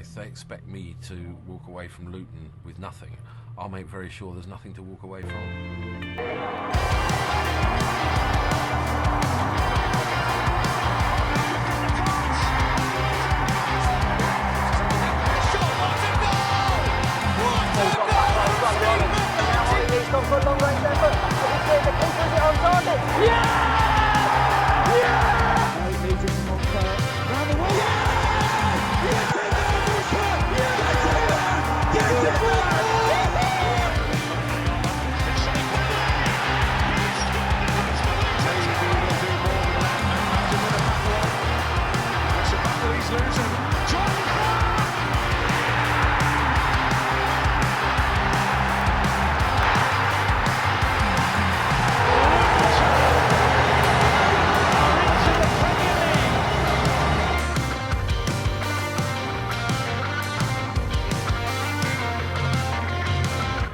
if they expect me to walk away from Luton with nothing, I'll make very sure there's nothing to walk away from.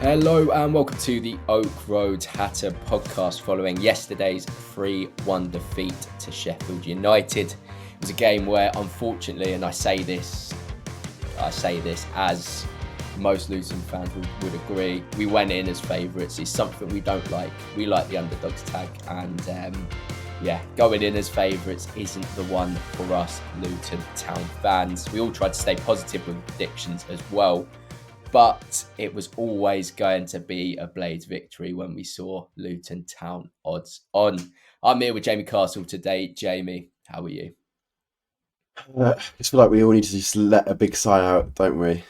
Hello and welcome to the Oak Road Hatter podcast following yesterday's 3-1 defeat to Sheffield United. It was a game where, unfortunately, and I say this as most Luton fans would agree, we went in as favourites. It's something we don't like. We like the underdogs tag, and going in as favourites isn't the one for us Luton Town fans. We all tried to stay positive with predictions as well, but it was always going to be a Blades victory when we saw Luton Town odds on. I'm here with Jamie Castle today. Jamie, how are you? I just feel like we all need to just let a big sigh out, don't we?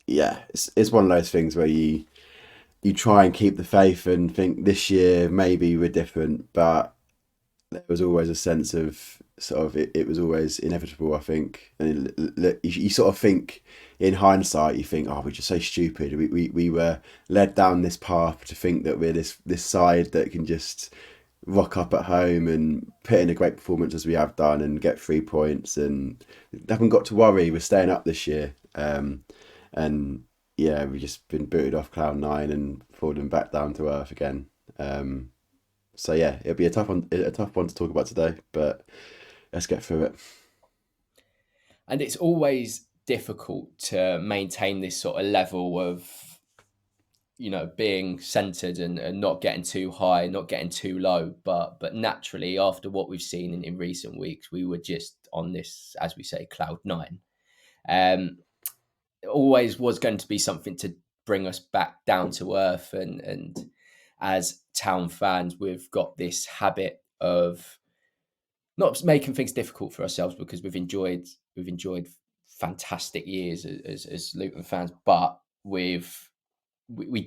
It's one of those things where you try and keep the faith and think this year maybe we're different, but there was always a sense of it was always inevitable, I think. And you sort of think, in hindsight, you think, oh, we're just so stupid. We were led down this path to think that we're this side that can just rock up at home and put in a great performance as we have done and get 3 points, and haven't got to worry. We're staying up this year. We've just been booted off cloud nine and falling back down to earth again. It'll be a tough one to talk about today, but let's get through it. And it's always difficult to maintain this sort of level of, being centred and not getting too high, not getting too low. But naturally, after what we've seen in recent weeks, we were just on this, as we say, cloud nine. It always was going to be something to bring us back down to earth. And as Town fans, we've got this habit of not making things difficult for ourselves, because we've enjoyed fantastic years as Luton fans, but we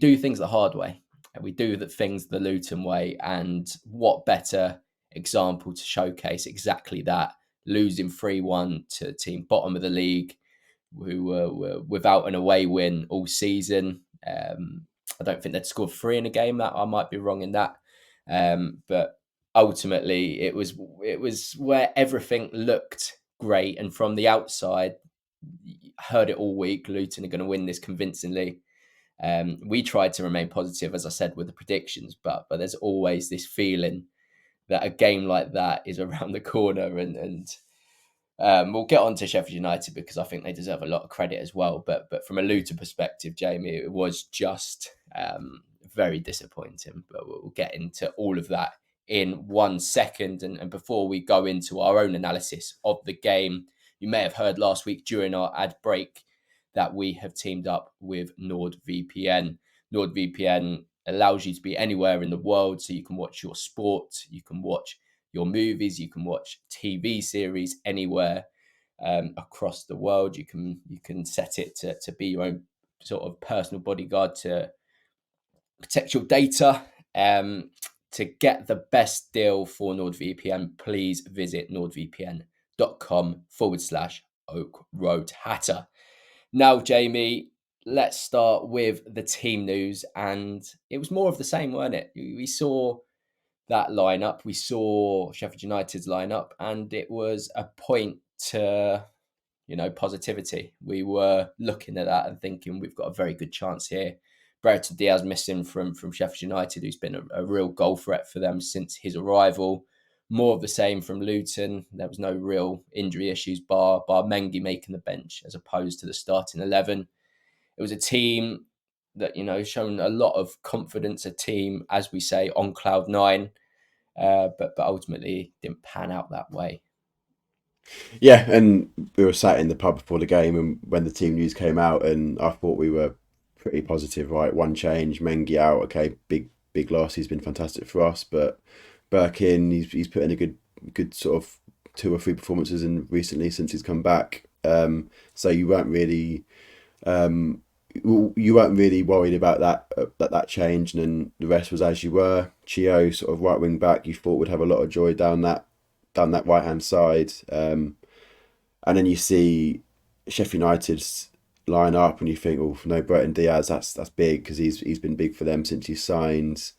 do things the hard way, and we do the things the Luton way. And what better example to showcase exactly that? Losing 3-1 to a team bottom of the league, who were without an away win all season. I don't think they'd scored 3 in a game. That I might be wrong in that, but ultimately it was where everything looked great, and from the outside, heard it all week, Luton are going to win this convincingly. We tried to remain positive, as I said, with the predictions, but there's always this feeling that a game like that is around the corner, and we'll get on to Sheffield United because I think they deserve a lot of credit as well. But from a Luton perspective, Jamie, it was just very disappointing. But we'll get into all of that in 1 second. And before we go into our own analysis of the game, you may have heard last week during our ad break that we have teamed up with NordVPN. NordVPN allows you to be anywhere in the world, so you can watch your sport, you can watch your movies, you can watch TV series anywhere across the world. You can set it to be your own sort of personal bodyguard to protect your data. To get the best deal for NordVPN, please visit nordvpn.com/Oak Road Hatter. Now, Jamie, let's start with the team news, and it was more of the same, weren't it? We saw that lineup, we saw Sheffield United's lineup, and it was a point to, positivity. We were looking at that and thinking we've got a very good chance here. Brereton Diaz missing from Sheffield United, who's been a real goal threat for them since his arrival. more of the same from Luton. There was no real injury issues, bar Mengi making the bench as opposed to the starting 11. It was a team that, shown a lot of confidence, a team, as we say, on cloud nine, but ultimately didn't pan out that way. Yeah, and we were sat in the pub before the game, and when the team news came out, and I thought we were pretty positive. Right, one change, Mengi out. Okay, big loss. He's been fantastic for us, but Birkin, he's put in a good sort of 2 or 3 performances in recently since he's come back. So you weren't really worried about that change, and then the rest was as you were. Chio, sort of right wing back, you thought would have a lot of joy down that right hand side, and then you see Sheffield United's line up, and you think, oh, no, Brereton Diaz, that's big, because he's been big for them since he signed.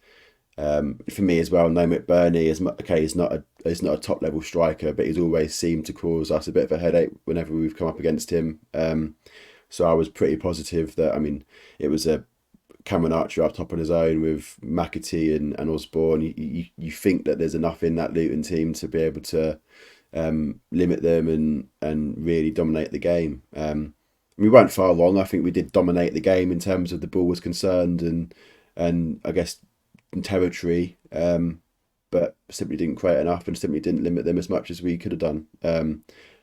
For me as well, no McBurney is okay. He's not a top level striker, but he's always seemed to cause us a bit of a headache whenever we've come up against him. So I was pretty positive that, it was a Cameron Archer up top on his own with McAtee and Osborne. You think that there's enough in that Luton team to be able to limit them and really dominate the game. We weren't far wrong. I think we did dominate the game in terms of the ball was concerned and I guess in territory, but simply didn't create enough and simply didn't limit them as much as we could have done.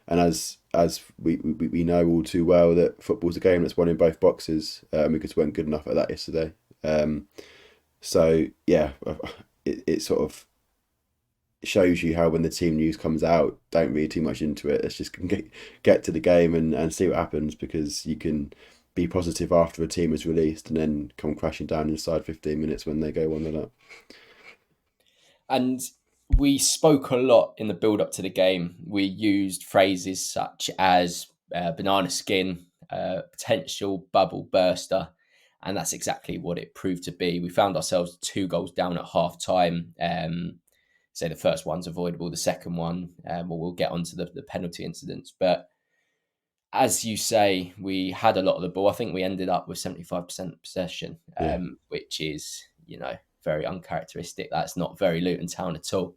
And as we know all too well, that football's a game that's won in both boxes. We just weren't good enough at that yesterday. So yeah, it sort of shows you how when the team news comes out, don't read too much into it. Let's just get to the game and see what happens, because you can be positive after a team is released and then come crashing down inside 15 minutes when they go 1-0 up. And we spoke a lot in the build-up to the game. We used phrases such as banana skin, potential bubble burster, and that's exactly what it proved to be. We found ourselves 2 goals down at half-time. So the first one's avoidable, the second one, we'll get onto the penalty incidents. But as you say, we had a lot of the ball. I think we ended up with 75% possession, which is, very uncharacteristic. That's not very Luton Town at all.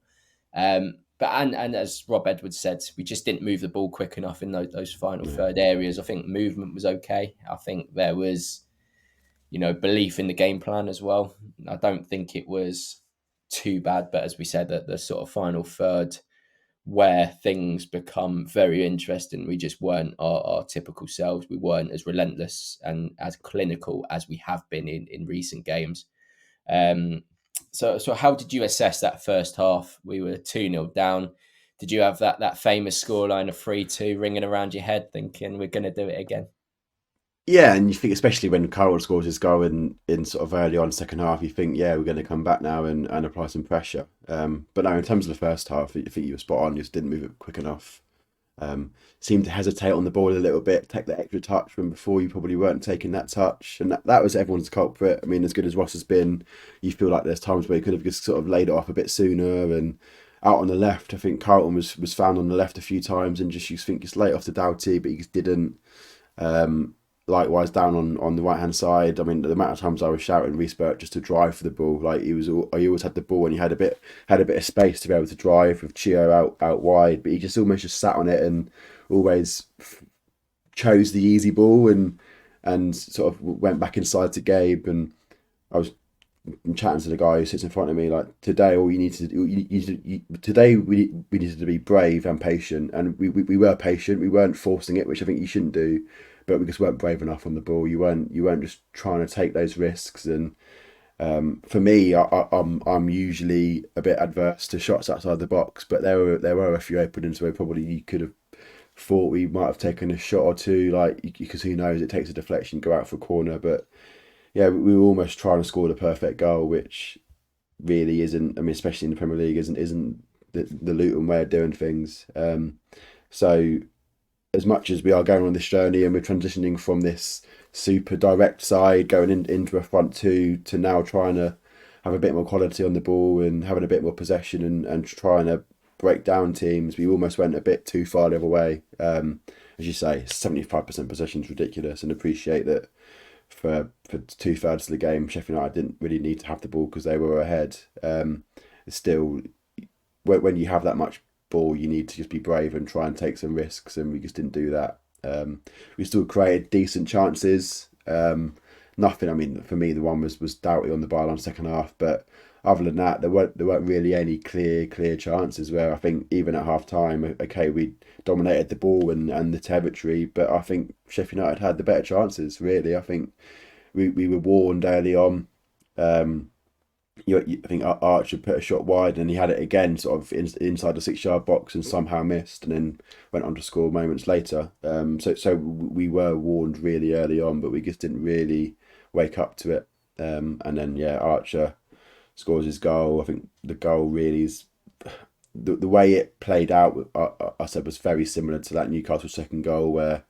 But as Rob Edwards said, we just didn't move the ball quick enough in those final third areas. I think movement was okay. I think there was, belief in the game plan as well. I don't think it was too bad, but as we said, that the sort of final third where things become very interesting, we just weren't our typical selves. We weren't as relentless and as clinical as we have been in recent games. So how did you assess that first half? We were 2-0 down. Did you have that famous scoreline of 3-2 ringing around your head, thinking we're going to do it again? Yeah, and you think, especially when Carroll scores his goal in sort of early on second half, you think, yeah, we're going to come back now and apply some pressure. But no, in terms of the first half, I think you were spot on. You just didn't move it quick enough. Seemed to hesitate on the ball a little bit, take that extra touch when before you probably weren't taking that touch. And that was everyone's culprit. As good as Ross has been, you feel like there's times where he could have just sort of laid it off a bit sooner. And out on the left, I think Carlton was found on the left a few times and just lay it off to Doughty, but he just didn't. Likewise down on the right hand side. The amount of times I was shouting Reece Burt just to drive for the ball, he always had the ball and he had a bit of space to be able to drive with Chio out wide, but he just almost just sat on it and always chose the easy ball and sort of went back inside to Gabe. And I was chatting to the guy who sits in front of me, like, today all you need to do, today we needed to be brave and patient, and we were patient. We weren't forcing it, which I think you shouldn't do. But we just weren't brave enough on the ball. You weren't just trying to take those risks. And for me, I'm usually a bit adverse to shots outside the box. But there were a few openings where probably you could have thought we might have taken a shot or two, because who knows? It takes a deflection, go out for a corner. But yeah, we were almost trying to score the perfect goal, which really isn't. Especially in the Premier League, isn't the Luton way of doing things. So, as much as we are going on this journey and we're transitioning from this super direct side going into a front 2 to now trying to have a bit more quality on the ball and having a bit more possession and trying to break down teams, we almost went a bit too far the other way. As you say, 75% possession is ridiculous, and appreciate that for 2/3 of the game, Sheffield United didn't really need to have the ball because they were ahead. Still, when you have that much ball, you need to just be brave and try and take some risks, and we just didn't do that. We still created decent chances. Nothing. I mean, for me, the one was Doughty on the byline second half, but other than that, there weren't really any clear chances. Where I think even at half time, okay, we dominated the ball and the territory, but I think Sheffield United had the better chances. Really, I think we were warned early on. I think Archer put a shot wide and he had it again, sort of inside the 6-yard box, and somehow missed, and then went on to score moments later. So we were warned really early on, but we just didn't really wake up to it. And then Archer scores his goal. I think the goal really is the way it played out. I said was very similar to that Newcastle second goal, where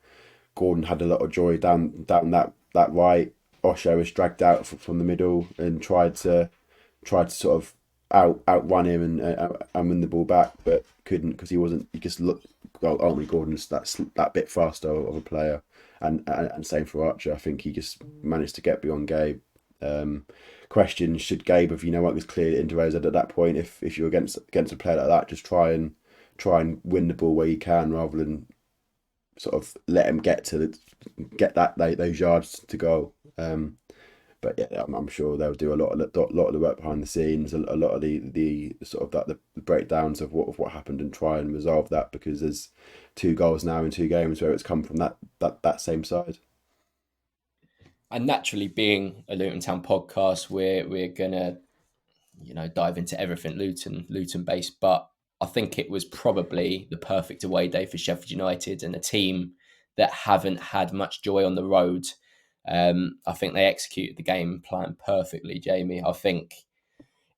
Gordon had a lot of joy down that right. Osho was dragged out from the middle and tried to sort of outrun him and win the ball back, but couldn't, because he wasn't. He just looked. Well, only Gordon's that bit faster of a player, and same for Archer. I think he just managed to get beyond Gabe. Question: should Gabe have was cleared into Rose at that point? If you're against a player like that, just try and win the ball where you can, rather than sort of let him get those yards to goal. But yeah, I'm sure they'll do a lot of the work behind the scenes, a lot of the sort of the breakdowns of what happened, and try and resolve that, because there's 2 goals now in 2 games where it's come from that same side. And naturally, being a Luton Town podcast, we're gonna dive into everything Luton based, but I think it was probably the perfect away day for Sheffield United, and a team that haven't had much joy on the road. I think they executed the game plan perfectly, Jamie. I think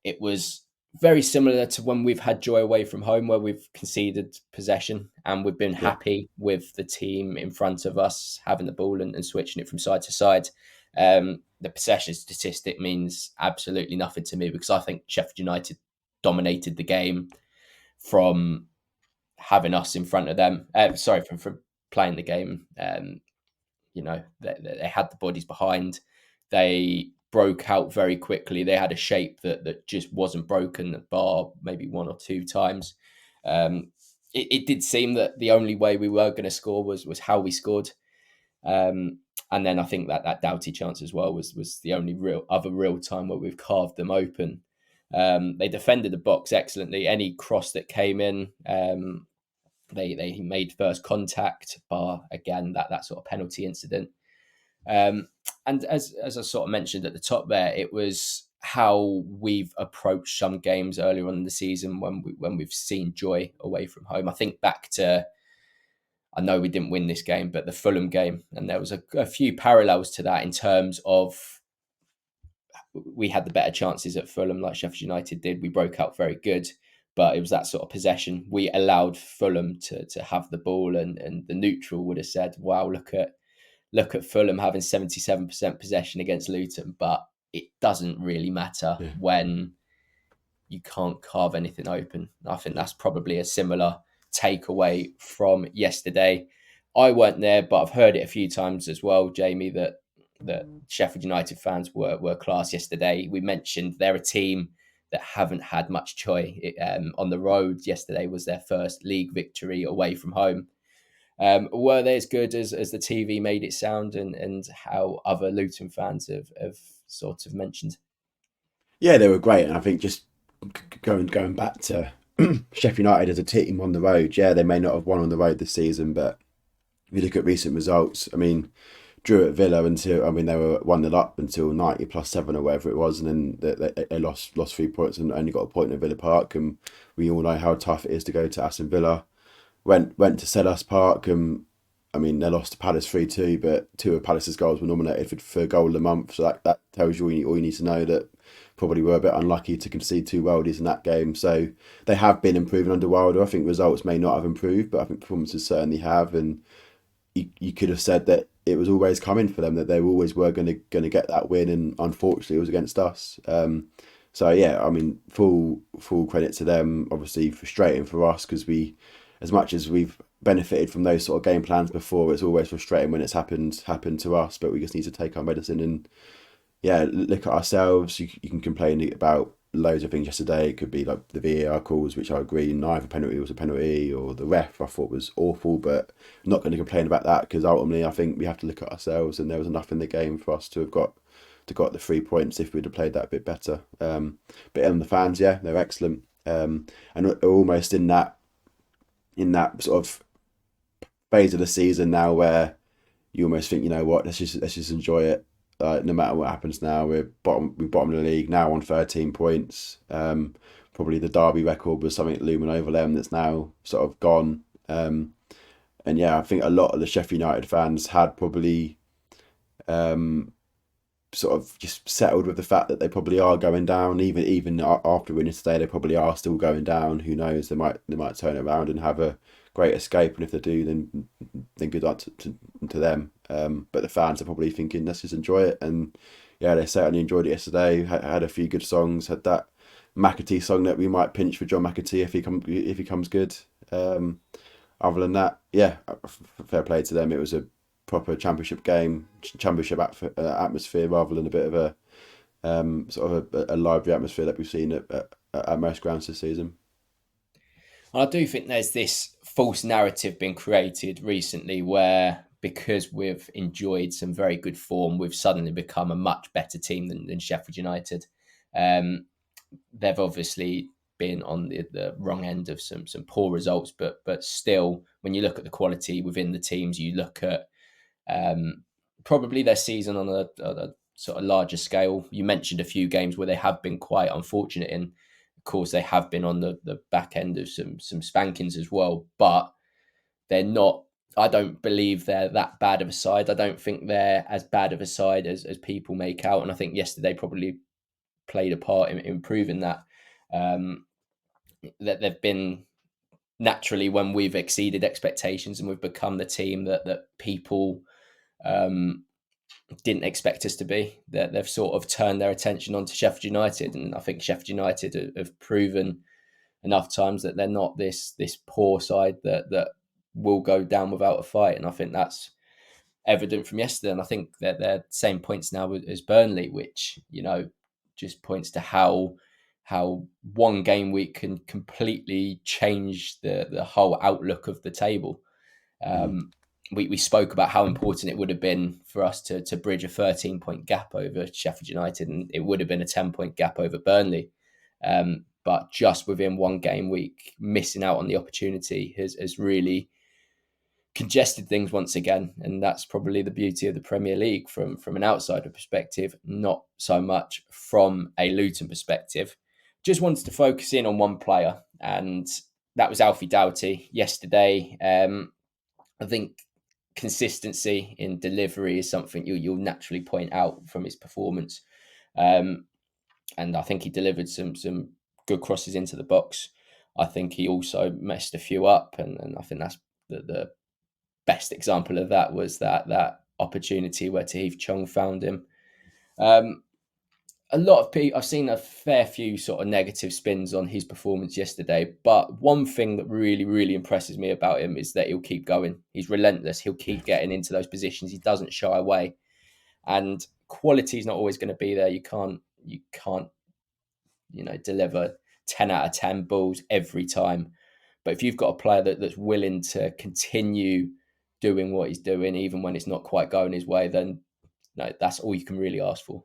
it was very similar to when we've had joy away from home, where we've conceded possession and we've been happy with the team in front of us having the ball and switching it from side to side. The possession statistic means absolutely nothing to me, because I think Sheffield United dominated the game from having us in front of them. From playing the game. They had the bodies behind. They broke out very quickly. They had a shape that just wasn't broken, bar maybe 1 or 2 times. It did seem that the only way we were going to score was how we scored. And then I think that Doughty chance as well was the only real time where we've carved them open. They defended the box excellently. Any cross that came in, they made first contact, bar again that sort of penalty incident. And as I sort of mentioned at the top there, it was how we've approached some games earlier on in the season when we've seen joy away from home. I think back to, I know we didn't win this game, but the Fulham game, and there was a few parallels to that in terms of we had the better chances at Fulham, like Sheffield United did. We broke out very good, but it was that sort of possession. We allowed Fulham to have the ball, and the neutral would have said, wow, look at Fulham having 77% possession against Luton. But it doesn't really matter when you can't carve anything open. I think that's probably a similar takeaway from yesterday. I weren't there, but I've heard it a few times as well, Jamie, that Sheffield United fans were class yesterday. We mentioned they're a team that haven't had much joy on the road. Yesterday was their first league victory away from home. Were they as good as the TV made it sound, and how other Luton fans have sort of mentioned? Yeah, they were great, and I think just going back to Sheffield United as a team on the road, they may not have won on the road this season, but if you look at recent results, I mean, drew at Villa until, they were 1-0 up until 90 plus 7 or whatever it was, and then they lost 3 points and only got a point at Villa Park, and we all know how tough it is to go to Aston Villa. Went to Selhurst Park, and they lost to Palace 3-2, but 2 of Palace's goals were nominated for goal of the month, so that tells you all you need to know, that probably were a bit unlucky to concede 2 worldies in that game. So they have been improving under Wilder. I think results may not have improved, but I think performances certainly have, and you could have said that it was always coming for them, that they always were going to get that win, and unfortunately it was against us. Full credit to them. Obviously frustrating for us, because as much as we've benefited from those sort of game plans before, it's always frustrating when it's happened to us. But we just need to take our medicine and look at ourselves. You can complain about loads of things yesterday. It could be like the VAR calls, which I agree neither penalty was a penalty, or the ref I thought was awful, but I'm not going to complain about that because ultimately I think we have to look at ourselves, and there was enough in the game for us to have got the 3 points if we'd have played that a bit better. But on the fans, yeah, they're excellent, and almost in that sort of phase of the season now where you almost think, you know what, let's just enjoy it. No matter what happens now, we're bottom of the league now on 13 points. Probably the Derby record was something looming over them that's now sort of gone. And yeah, I think a lot of the Sheffield United fans had probably sort of just settled with the fact that they probably are going down. Even after winning today, they probably are still going down. Who knows? They might turn around and have a great escape, and if they do, then good luck to them. But the fans are probably thinking, let's just enjoy it. And yeah, they certainly enjoyed it yesterday. Had a few good songs. Had that McAtee song that we might pinch for John McAtee if he comes good. Other than that, yeah, fair play to them. It was a proper championship game, championship atmosphere rather than a bit of a sort of a lively atmosphere that we've seen at most grounds this season. I do think there's this false narrative being created recently where, because we've enjoyed some very good form, we've suddenly become a much better team than Sheffield United. They've obviously been on the wrong end of some poor results, but still, when you look at the quality within the teams, you look at probably their season on a sort of larger scale. You mentioned a few games where they have been quite unfortunate in. Of course, they have been on the back end of some spankings as well, but they're not. I don't believe they're that bad of a side. I don't think they're as bad of a side as people make out, and I think yesterday probably played a part in proving that. That they've been naturally, when we've exceeded expectations and we've become the team that people didn't expect us to be, that they've sort of turned their attention onto Sheffield United, and I think Sheffield United have proven enough times that they're not this poor side that will go down without a fight, and I think that's evident from yesterday. And I think that they're same points now as Burnley, which, you know, just points to how one game week can completely change the whole outlook of the table. We spoke about how important it would have been for us to bridge a 13-point gap over Sheffield United, and it would have been a 10-point gap over Burnley. But just within one game week, missing out on the opportunity has really congested things once again. And that's probably the beauty of the Premier League from an outsider perspective, not so much from a Luton perspective. Just wanted to focus in on one player, and that was Alfie Doughty yesterday. I think consistency in delivery is something you'll naturally point out from his performance. And I think he delivered some good crosses into the box. I think he also messed a few up, and I think that's the best example of that was that opportunity where Tahith Chong found him. A lot of people, I've seen a fair few sort of negative spins on his performance yesterday, but one thing that really, really impresses me about him is that he'll keep going. He's relentless. He'll keep getting into those positions. He doesn't shy away, and quality is not always going to be there. You can't, deliver 10 out of 10 balls every time. But if you've got a player that's willing to continue doing what he's doing, even when it's not quite going his way, then no, that's all you can really ask for.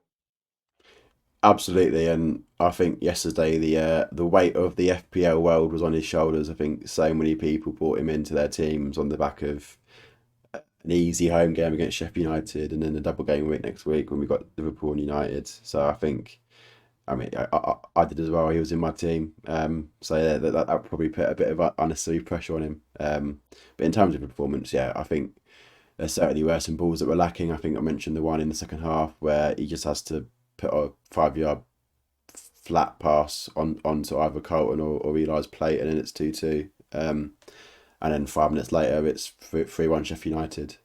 Absolutely, and I think yesterday the weight of the FPL world was on his shoulders. I think so many people brought him into their teams on the back of an easy home game against Sheffield United, and then a double game week next week when we got Liverpool and United. So I think, I mean, I did as well. He was in my team, so yeah, that probably put a bit of unnecessary pressure on him. But in terms of performance, yeah, I think there certainly were some balls that were lacking. I think I mentioned the one in the second half where he just has to put a 5-yard flat pass onto either Colton or Eli's plate, and then it's 2-2. And then 5 minutes later, it's 3-1 Sheffield United.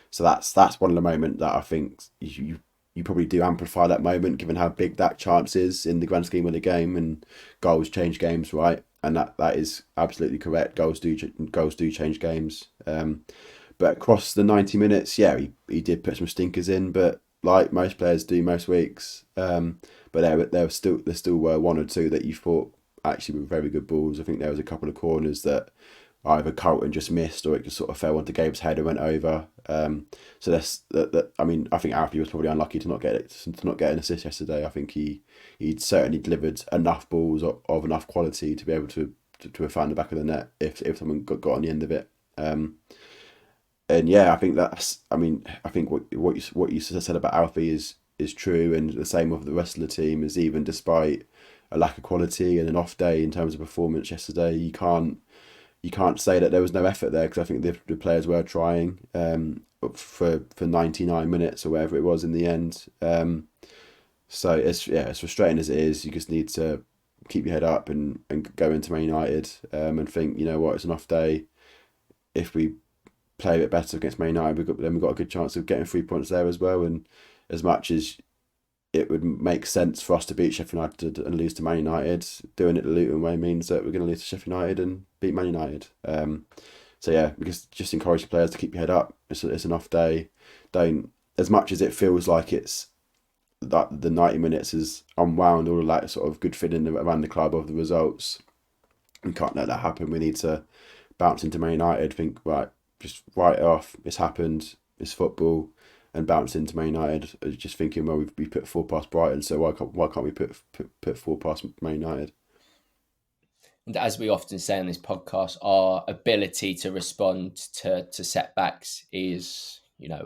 So that's one of the moments that I think you probably do amplify that moment, given how big that chance is in the grand scheme of the game, and goals change games, right? And that is absolutely correct. Goals do change games. But across the 90 minutes, yeah, he did put some stinkers in, but like most players do most weeks. But there still were one or two that you thought actually were very good balls. I think there was a couple of corners that either Carlton just missed or it just sort of fell onto Gabe's head and went over. So that. I mean, I think Alfie was probably unlucky to not get an assist yesterday. I think he'd certainly delivered enough balls of enough quality to be able to have found the back of the net if someone got on the end of it. And yeah, I think that's. I mean, I think what you said about Alfie is true, and the same with the rest of the team. Is even despite a lack of quality and an off day in terms of performance yesterday, you can't say that there was no effort there, because I think the players were trying for 99 minutes or whatever it was in the end. So it's frustrating as it is. You just need to keep your head up and go into Man United and think, you know what, it's an off day. If we play a bit better against Man United, we've got a good chance of getting 3 points there as well. And as much as it would make sense for us to beat Sheffield United and lose to Man United, doing it the Luton way means that we're going to lose to Sheffield United and beat Man United. So yeah, just encourage the players to keep your head up. It's an off day. Don't, as much as it feels like it's that the 90 minutes is unwound all of that sort of good feeling around the club of the results, we can't let that happen. We need to bounce into Man United, think, right, just write it off. It's happened. It's football. And bounce into Man United, just thinking, well, we put 4 past Brighton, so why can't we put 4 past Man United? And as we often say on this podcast, our ability to respond to setbacks is,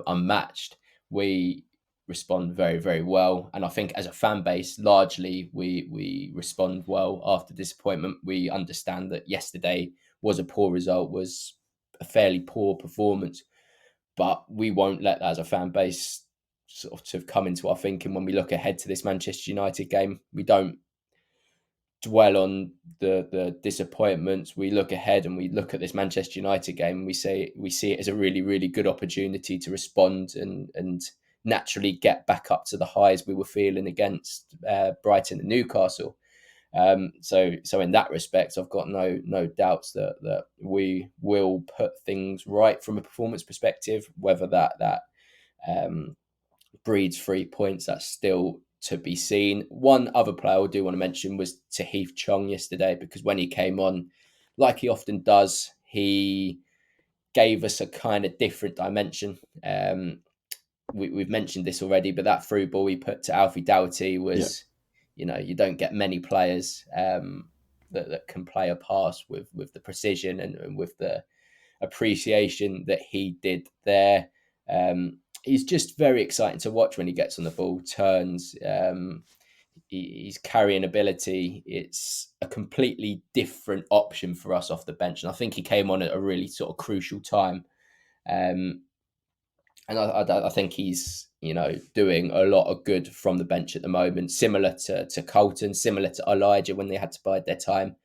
unmatched. We respond very, very well, and I think as a fan base, largely we respond well after disappointment. We understand that yesterday was a poor result, was a fairly poor performance. But we won't let that as a fan base sort of come into our thinking when we look ahead to this Manchester United game. We don't dwell on the disappointments. We look ahead and we look at this Manchester United game and we see it as a really, really good opportunity to respond and naturally get back up to the highs we were feeling against Brighton and Newcastle. So in that respect, I've got no doubts that we will put things right from a performance perspective. Whether that breeds 3 points, that's still to be seen. One other player I do want to mention was Tahith Chong yesterday, because when he came on, like he often does, he gave us a kind of different dimension. We've mentioned this already, but that through ball he put to Alfie Doughty was... Yeah. You don't get many players that can play a pass with the precision and with the appreciation that he did there. He's just very exciting to watch when he gets on the ball, turns, his carrying ability. It's a completely different option for us off the bench. And I think he came on at a really sort of crucial time. And I think he's, doing a lot of good from the bench at the moment, similar to Colton, similar to Elijah when they had to bide their time.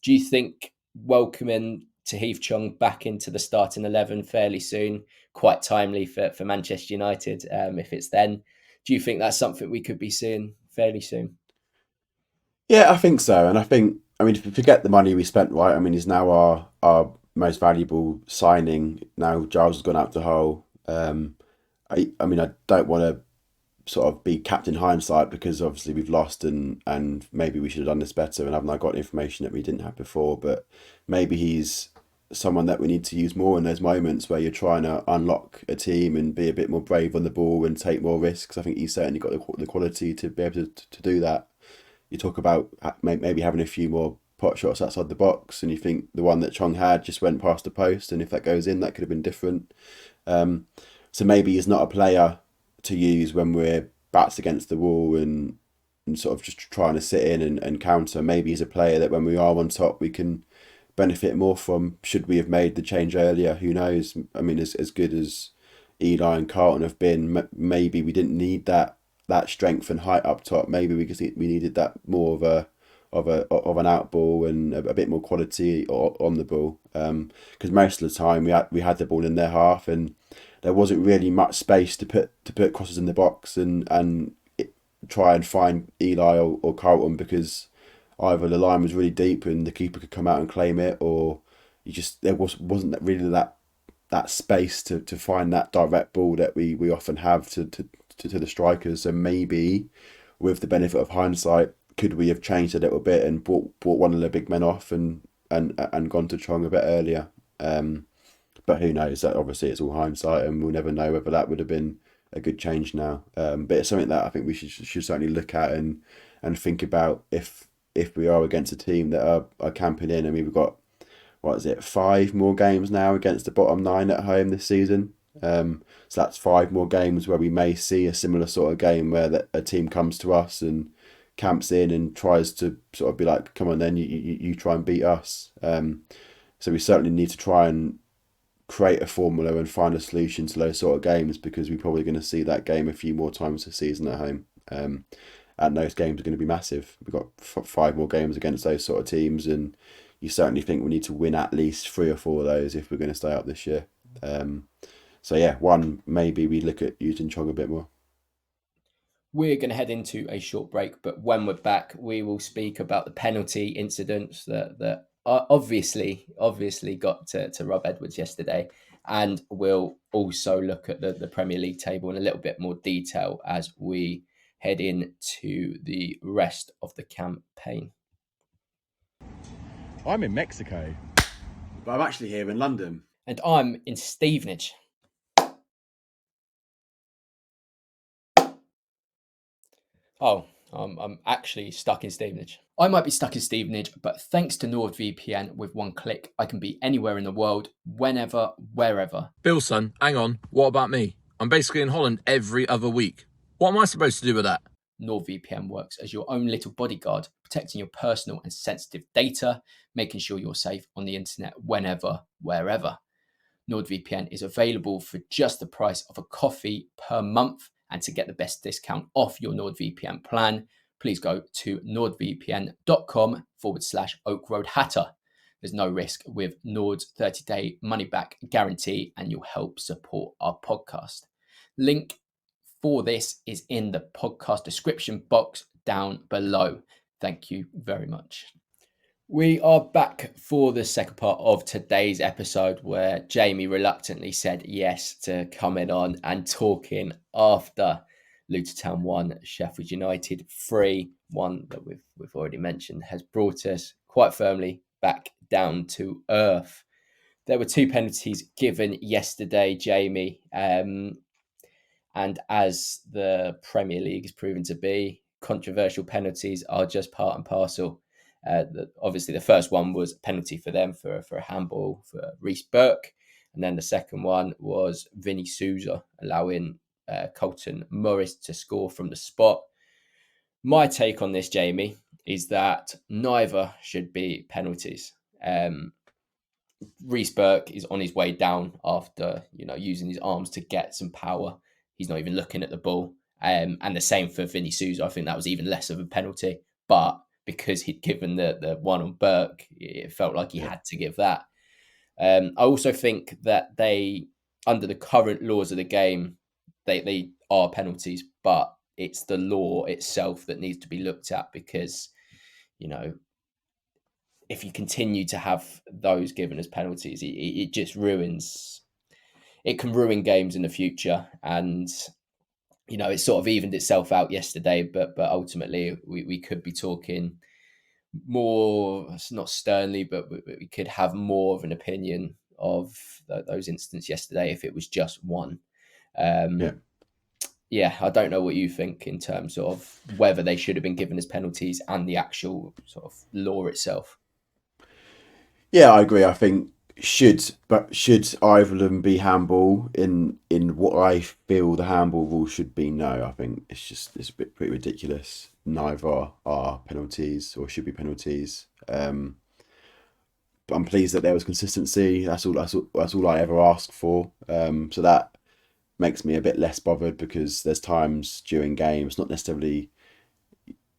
Do you think welcoming Tahith Chong back into the starting 11 fairly soon, quite timely for Manchester United, if it's then, do you think that's something we could be seeing fairly soon? Yeah, I think so. And if you forget the money we spent, right? I mean, he's now our most valuable signing. Now Giles has gone out the hole. I don't want to sort of be captain hindsight, because obviously we've lost and maybe we should have done this better, and I've now got information that we didn't have before. But maybe he's someone that we need to use more in those moments where you're trying to unlock a team and be a bit more brave on the ball and take more risks. I think he's certainly got the quality to be able to do that. You talk about maybe having a few more pot shots outside the box, and you think the one that Chong had just went past the post, and if that goes in, that could have been different. So maybe he's not a player to use when we're backs against the wall and sort of just trying to sit in and counter. Maybe he's a player that when we are on top, we can benefit more from. Should we have made the change earlier? Who knows? I mean, as good as Eli and Carlton have been, maybe we didn't need that strength and height up top. Maybe we needed that more of an out ball and a bit more quality on the ball. Because most of the time we had the ball in their half and there wasn't really much space to put crosses in the box and try and find Eli or Carlton, because either the line was really deep and the keeper could come out and claim it, or there wasn't really that space to find that direct ball that we often have to to the strikers. So maybe, with the benefit of hindsight, could we have changed a little bit and brought one of the big men off and gone to Chong a bit earlier? But who knows? That obviously it's all hindsight, and we'll never know whether that would have been a good change now. But it's something that I think we should certainly look at and think about if we are against a team that are camping in. I mean, we've got, what is it, 5 more games now against the bottom 9 at home this season. So that's 5 more games where we may see a similar sort of game where a team comes to us and camps in and tries to sort of be like, come on then, you try and beat us. So we certainly need to try and create a formula and find a solution to those sort of games, because we're probably going to see that game a few more times this season at home. And those games are going to be massive. We've got 5 more games against those sort of teams, and you certainly think we need to win at least 3 or 4 of those if we're going to stay up this year. So yeah, maybe we look at using Chong a bit more. We're going to head into a short break, but when we're back, we will speak about the penalty incidents that obviously got to Rob Edwards yesterday, and we'll also look at the Premier League table in a little bit more detail as we head into the rest of the campaign. I'm in Mexico. But I'm actually here in London. And I'm in Stevenage. Oh, I'm actually stuck in Stevenage. I might be stuck in Stevenage, but thanks to NordVPN, with one click, I can be anywhere in the world, whenever, wherever. Bill, son, hang on. What about me? I'm basically in Holland every other week. What am I supposed to do with that? NordVPN works as your own little bodyguard, protecting your personal and sensitive data, making sure you're safe on the internet whenever, wherever. NordVPN is available for just the price of a coffee per month. And to get the best discount off your NordVPN plan, please go to nordvpn.com/Oak Road Hatter. There's no risk with Nord's 30-day money-back guarantee, and you'll help support our podcast. Link for this is in the podcast description box down below. Thank you very much. We are back for the second part of today's episode, where Jamie reluctantly said yes to coming on and talking after Luton Town 1, Sheffield United 3. One that we've already mentioned has brought us quite firmly back down to earth. There were 2 penalties given yesterday, Jamie, and as the Premier League has proven to be, controversial penalties are just part and parcel. Obviously, the first one was a penalty for them for a handball for Reece Burke. And then the second one was Vinny Souza allowing Colton Morris to score from the spot. My take on this, Jamie, is that neither should be penalties. Reece Burke is on his way down after using his arms to get some power. He's not even looking at the ball. And the same for Vinny Souza. I think that was even less of a penalty. But because he'd given the one on Burke, it felt like he had to give that. I also think that they, under the current laws of the game, they are penalties, but it's the law itself that needs to be looked at, because, if you continue to have those given as penalties, it just ruins. It can ruin games in the future, and it sort of evened itself out yesterday, but ultimately we could be talking more, not sternly, but we could have more of an opinion of those incidents yesterday if it was just one. I don't know what you think in terms of whether they should have been given as penalties and the actual sort of law itself. Yeah, I agree. I think should either of them be handball? In what I feel the handball rule should be, no. I think it's pretty ridiculous. Neither are penalties or should be penalties. But I'm pleased that there was consistency. That's all I ever asked for. So that makes me a bit less bothered, because there's times during games, not necessarily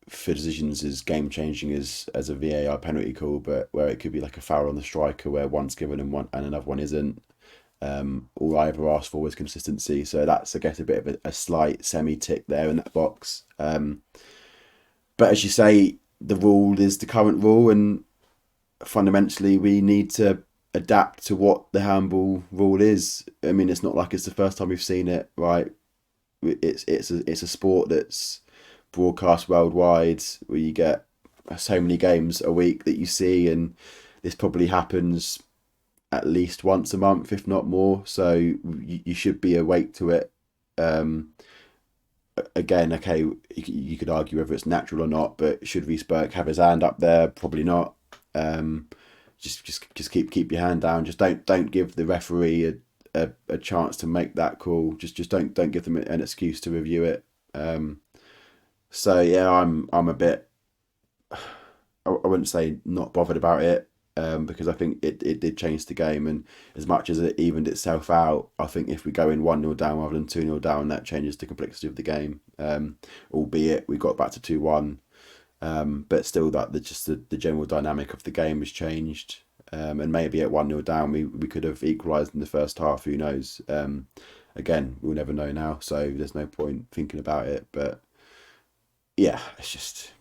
for decisions as game changing as a VAR penalty call, but where it could be like a foul on the striker where one's given and another one isn't. All I ever asked for was consistency, so that's, I guess, a bit of a slight semi-tick there in that box. But as you say, the rule is the current rule, and fundamentally we need to adapt to what the handball rule is. I mean, it's not like it's the first time we've seen it, right? it's a sport that's broadcast worldwide, where you get so many games a week that you see, and this probably happens at least once a month, if not more. So you should be awake to it. Again, okay, you could argue whether it's natural or not, but should Reesburg have his hand up there? Probably not. Just keep your hand down. Just don't give the referee a chance to make that call. Just don't give them an excuse to review it. So yeah, I'm a bit. I wouldn't say not bothered about it, because I think it did change the game, and as much as it evened itself out, I think if we go in 1-0 down rather than 2-0 down, that changes the complexity of the game. Albeit we got back to 2-1, but still that the general dynamic of the game has changed. And maybe at 1-0 down we could have equalised in the first half. Who knows? Again, we'll never know now, so there's no point thinking about it. But yeah, it's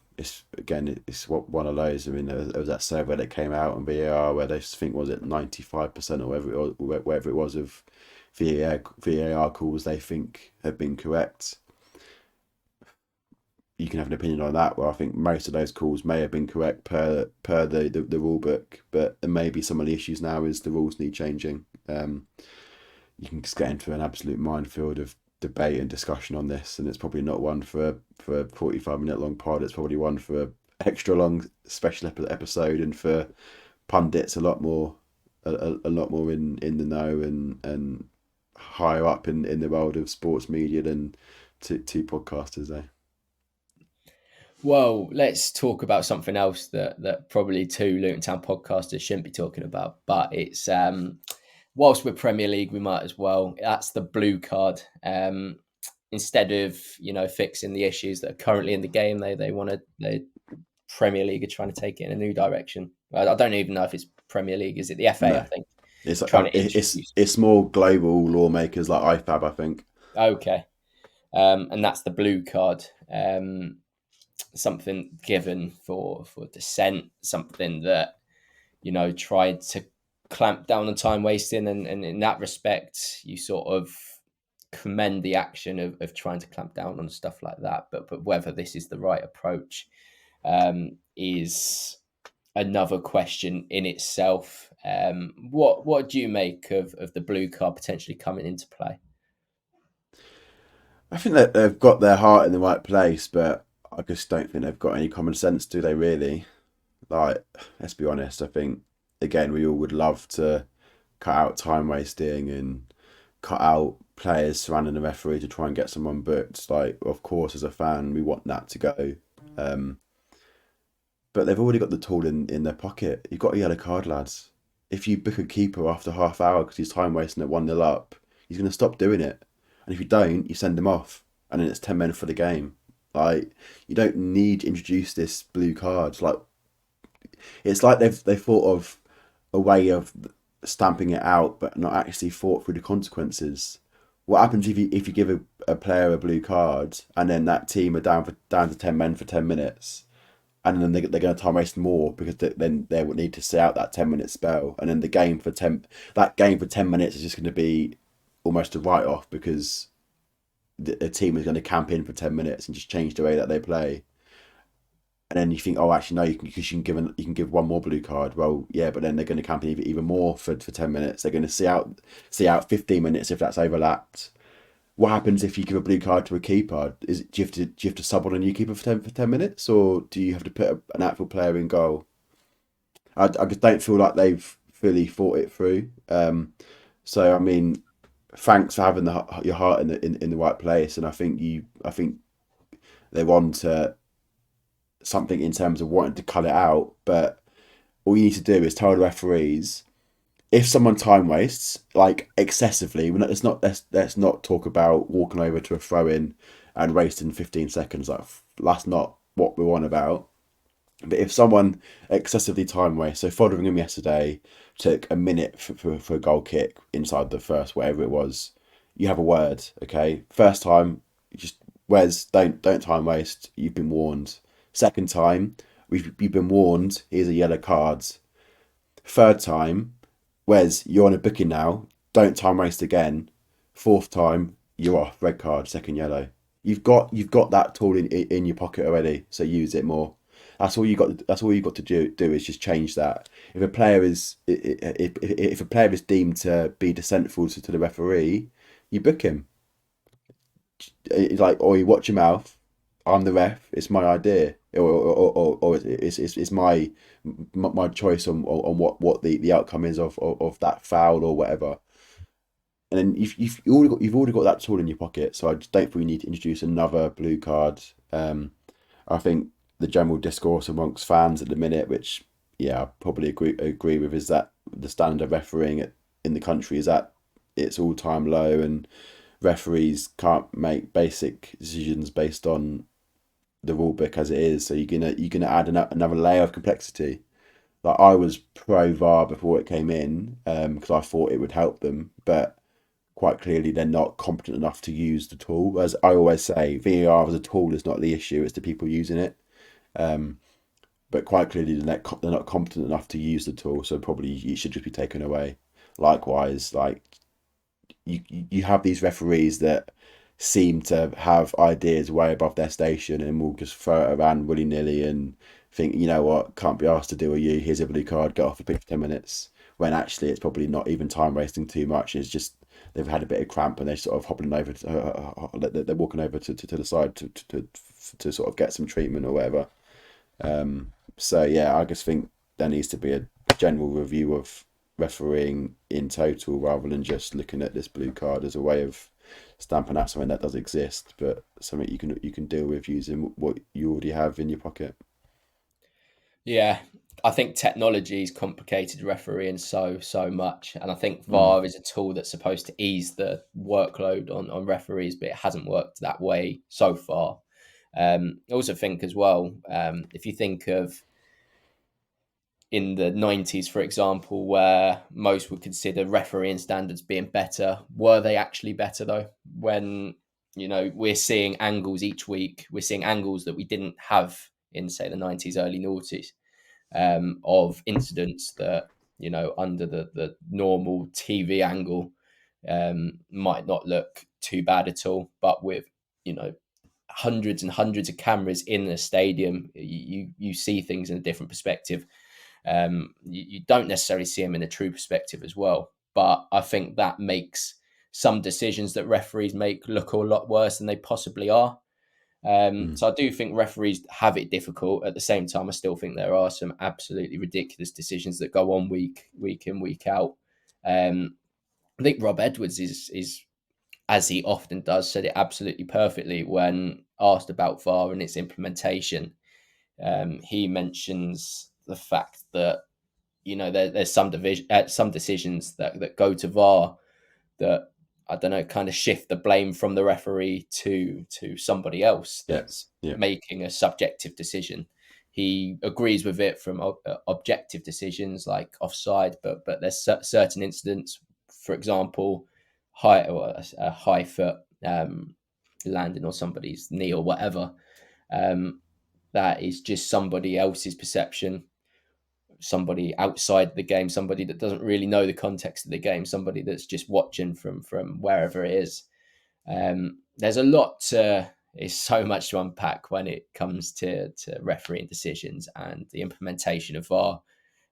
one of those. I mean, there was that survey that came out on VAR where they think, was it 95% or whatever it was of VAR calls they think have been correct. You can have an opinion on that. Well, I think most of those calls may have been correct per the rule book, but maybe some of the issues now is the rules need changing. You can just get into an absolute minefield of debate and discussion on this, and it's probably not one for a 45-minute long pod. It's probably one for an extra long special episode, and for pundits a lot more in the know and higher up in the world of sports media than two podcasters there. Well, let's talk about something else that probably two Luton Town podcasters shouldn't be talking about, but it's whilst we're Premier League, we might as well. That's the blue card. Instead of fixing the issues that are currently in the game, the Premier League are trying to take it in a new direction. I don't even know if it's Premier League. Is it the FA? No. I think it's more global lawmakers like IFAB, I think. Okay, and that's the blue card. Something given for dissent, something that tried to clamp down on time wasting, and in that respect you sort of commend the action of trying to clamp down on stuff like that, but whether this is the right approach is another question in itself. What do you make of the blue card potentially coming into play? I think that they've got their heart in the right place, but I just don't think they've got any common sense, do they really? Like, let's be honest, I think, again, we all would love to cut out time wasting and cut out players surrounding the referee to try and get someone booked. Like, of course, as a fan, we want that to go. But they've already got the tool in their pocket. You've got a yellow card, lads. If you book a keeper after half hour because he's time wasting at 1-0 up, he's going to stop doing it. And if you don't, you send him off. And then it's 10 men for the game. Like, you don't need to introduce this blue card. Like, it's like they've thought of a way of stamping it out, but not actually thought through the consequences. What happens if you give a player a blue card, and then that team are down to 10 men for 10 minutes, and then they're going to time waste more because then they would need to sit out that 10-minute spell, and then the game for 10 minutes is just going to be almost a write off because a team is going to camp in for 10 minutes and just change the way that they play. And then you think, oh, actually, no, you can give one more blue card. Well, yeah, but then they're going to camp in even more for 10 minutes. They're going to see out 15 minutes if that's overlapped. What happens if you give a blue card to a keeper? Do you have to sub on a new keeper for 10 minutes, or do you have to put an actual player in goal? I just don't feel like they've fully thought it through. So I mean, thanks for having your heart in the right place, and I think they're on to something in terms of wanting to cut it out. But all you need to do is tell the referees, if someone time wastes like excessively, let's not talk about walking over to a throw in and wasting 15 seconds. Like, that's not what we're on about. But if someone excessively time wastes, so Fotheringham yesterday took a minute for a goal kick inside the first, whatever it was, you have a word, okay? First time, just Wes, don't time waste. You've been warned. Second time, you've been warned. Here's a yellow card. Third time, Wes, you're on a booking now. Don't time waste again. Fourth time, you're off, red card, second yellow. You've got that tool in your pocket already, so use it more. That's all you got. That's all you got to do is just change that. If a player is if a player is deemed to be dissentful to the referee, you book him. It's like, or you watch your mouth. I'm the ref. It's my idea, or it's my choice on what the outcome is of that foul or whatever. And then you've already got that tool in your pocket. So I just don't think we need to introduce another blue card. I think the general discourse amongst fans at the minute, which I probably agree with, is that the standard of refereeing in the country is at its all-time low, and referees can't make basic decisions based on the rule book as it is. So you're gonna add another layer of complexity. Like, I was pro VAR before it came in, because I thought it would help them, but quite clearly they're not competent enough to use the tool. As I always say, VAR as a tool is not the issue; it's the people using it. But quite clearly they're not competent enough to use the tool, so probably it should just be taken away. Likewise, like, you have these referees that seem to have ideas way above their station and will just throw it around willy-nilly and think, you know what, can't be asked to do with you, here's a blue card, get off the pitch for 10 minutes, when actually it's probably not even time wasting too much. It's just they've had a bit of cramp and they're sort of hobbling over they're walking over to the side to sort of get some treatment or whatever. So yeah, I just think there needs to be a general review of refereeing in total, rather than just looking at this blue card as a way of stamping out something that does exist, but something you can deal with using what you already have in your pocket. Yeah, I think technology's complicated refereeing so much, and I think VAR is a tool that's supposed to ease the workload on referees, but it hasn't worked that way so far. I also think as well, if you think of in the 90s, for example, where most would consider refereeing standards being better, were they actually better though? When, we're seeing angles each week, we're seeing angles that we didn't have in, say, the 90s, early noughties, of incidents that, under the normal TV angle, might not look too bad at all, but with, hundreds and hundreds of cameras in the stadium, you see things in a different perspective. You don't necessarily see them in a true perspective as well. But I think that makes some decisions that referees make look a lot worse than they possibly are. So I do think referees have it difficult. At the same time, I still think there are some absolutely ridiculous decisions that go on week in, week out. I think Rob Edwards is, as he often does, said it absolutely perfectly when asked about VAR and its implementation. He mentions the fact that there's some decisions that go to VAR that, I don't know, kind of shift the blame from the referee to somebody else that's making a subjective decision. He agrees with it from objective decisions like offside, but there's certain incidents, for example, a high foot landing on somebody's knee or whatever, that is just somebody else's perception, somebody outside the game, somebody that doesn't really know the context of the game, somebody that's just watching from wherever it is. There's a lot is so much to unpack when it comes to refereeing decisions and the implementation of VAR.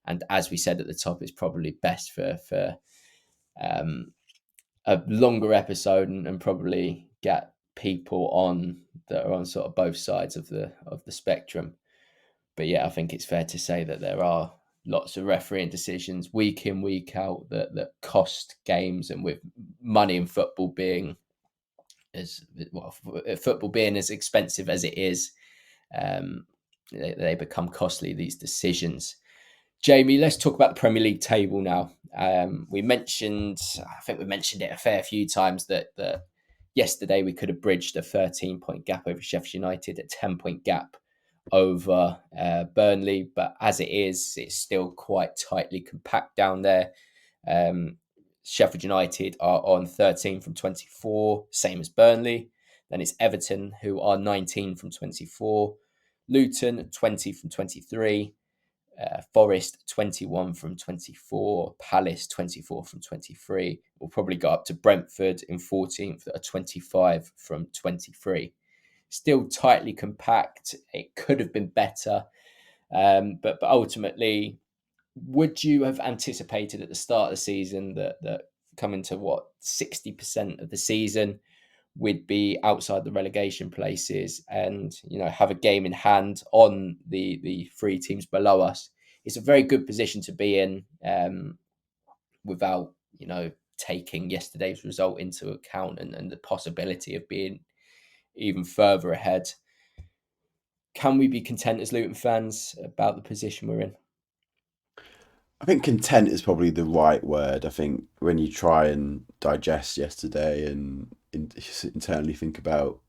And as we said at the top, it's probably best for a longer episode and probably get people on that are on sort of both sides of the spectrum. But yeah, I think it's fair to say that there are lots of refereeing decisions week in, week out that cost games, and with money in football being as expensive as it is, they become costly, these decisions. Jamie, let's talk about the Premier League table now. I think we mentioned it a fair few times that yesterday we could have bridged a 13-point gap over Sheffield United, a 10-point gap over Burnley, but as it is, it's still quite tightly compact down there. Sheffield United are on 13 from 24, same as Burnley. Then it's Everton, who are 19 from 24. Luton, 20 from 23. Forest 21 from 24, Palace 24 from 23. We'll probably go up to Brentford in 14th at 25 from 23. Still tightly compact. It could have been better, but ultimately, would you have anticipated at the start of the season that coming to 60% of the season, we'd be outside the relegation places and have a game in hand on the three teams below us? It's a very good position to be in, without taking yesterday's result into account and the possibility of being even further ahead. Can we be content as Luton fans about the position we're in? I think content is probably the right word. I think when you try and digest yesterday and internally think about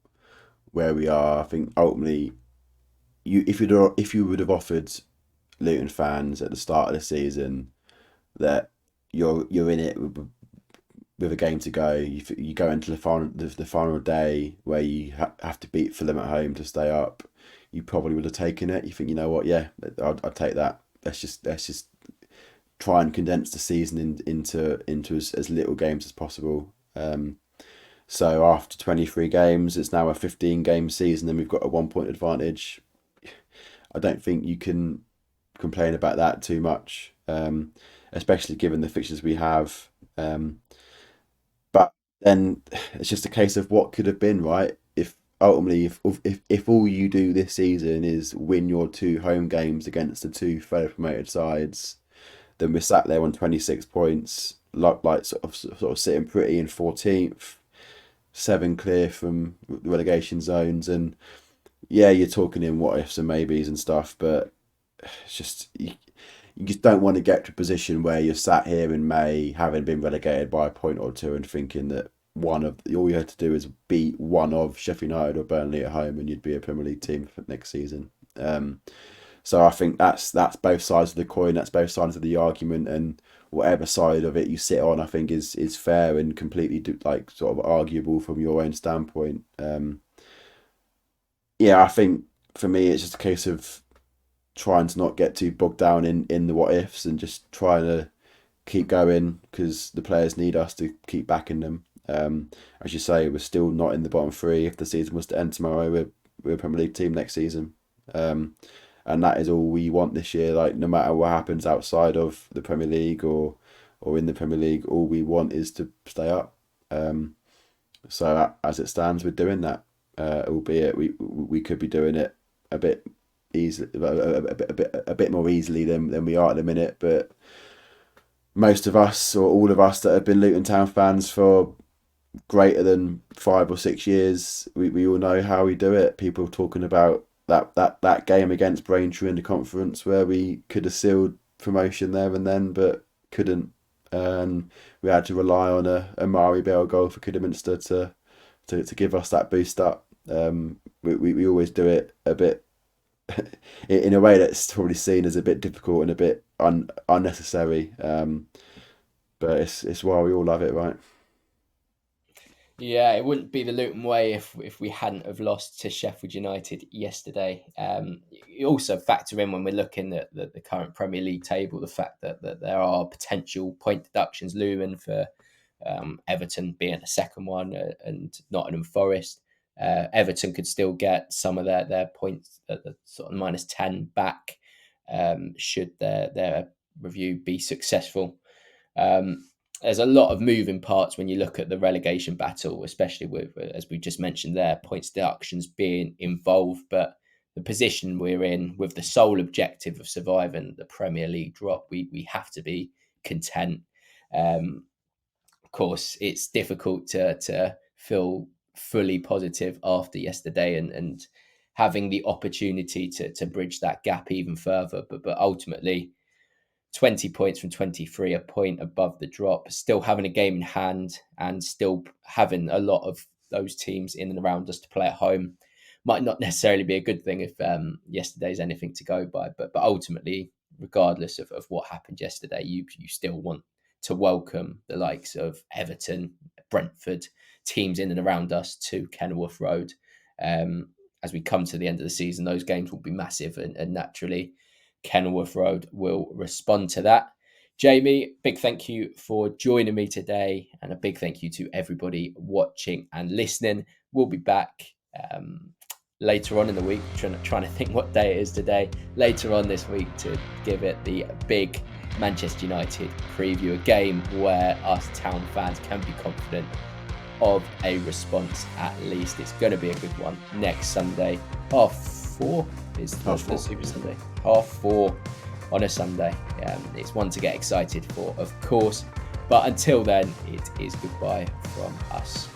where we are, I think ultimately, if you would have offered Luton fans at the start of the season that you're in it with a game to go, you go into the final day where you have to beat Fulham at home to stay up, you probably would have taken it. You think, you know what, yeah, I'll take that. Let's just try and condense the season into as little games as possible. So after 23 games, it's now a 15-game season, and we've got a 1-point advantage. I don't think you can complain about that too much, especially given the fixtures we have. But then it's just a case of what could have been, right? If ultimately, if all you do this season is win your 2 home games against the 2 fellow promoted sides, then we're sat there on 26 points, like sort of sitting pretty in 14th, 7 clear from the relegation zones. And yeah, you're talking in what ifs and maybes and stuff, but it's just you just don't want to get to a position where you're sat here in May having been relegated by a point or two and thinking that all you had to do is beat one of Sheffield United or Burnley at home and you'd be a Premier League team for next season. So I think that's both sides of the coin, that's both sides of the argument, and whatever side of it you sit on, I think is fair and completely sort of arguable from your own standpoint. Yeah, I think for me it's just a case of trying to not get too bogged down in the what ifs and just trying to keep going because the players need us to keep backing them. As you say, we're still not in the bottom 3. If the season was to end tomorrow, we're a Premier League team next season. And that is all we want this year. Like, no matter what happens outside of the Premier League or in the Premier League, all we want is to stay up. So as it stands, we're doing that. Albeit we could be doing it a bit easily, a bit more easily than we are at the minute. But most of us, or all of us that have been Luton Town fans for greater than 5 or 6 years, we all know how we do it. People talking about that game against Braintree in the conference where we could have sealed promotion there and then, but couldn't, and we had to rely on a Mari Bell goal for Kidderminster to give us that boost up. We always do it a bit in a way that's probably seen as a bit difficult and a bit unnecessary, but it's why we all love it, right? Yeah, it wouldn't be the Luton way if we hadn't have lost to Sheffield United yesterday. You also factor in when we're looking at the current Premier League table, the fact that there are potential point deductions looming for Everton being a second one and Nottingham Forest. Everton could still get some of their points at the sort of -10 back, should their review be successful. There's a lot of moving parts when you look at the relegation battle, especially with, as we just mentioned there, points deductions being involved. But the position we're in, with the sole objective of surviving the Premier League drop, we have to be content. Of course, it's difficult to feel fully positive after yesterday and having the opportunity to bridge that gap even further. But ultimately, 20 points from 23, a point above the drop, still having a game in hand and still having a lot of those teams in and around us to play at home might not necessarily be a good thing if yesterday's anything to go by. But ultimately, regardless of what happened yesterday, you still want to welcome the likes of Everton, Brentford, teams in and around us to Kenilworth Road. As we come to the end of the season, those games will be massive, and naturally Kenilworth Road will respond to that. Jamie, big thank you for joining me today, and a big thank you to everybody watching and listening. We'll be back later on in the week, trying to think what day it is today, later on this week, to give it the big Manchester United preview, a game where us Town fans can be confident of a response at least. It's going to be a good one next Sunday. 4:30 is the Super Sunday. 4:30 on a Sunday. It's one to get excited for, of course. But until then, it is goodbye from us.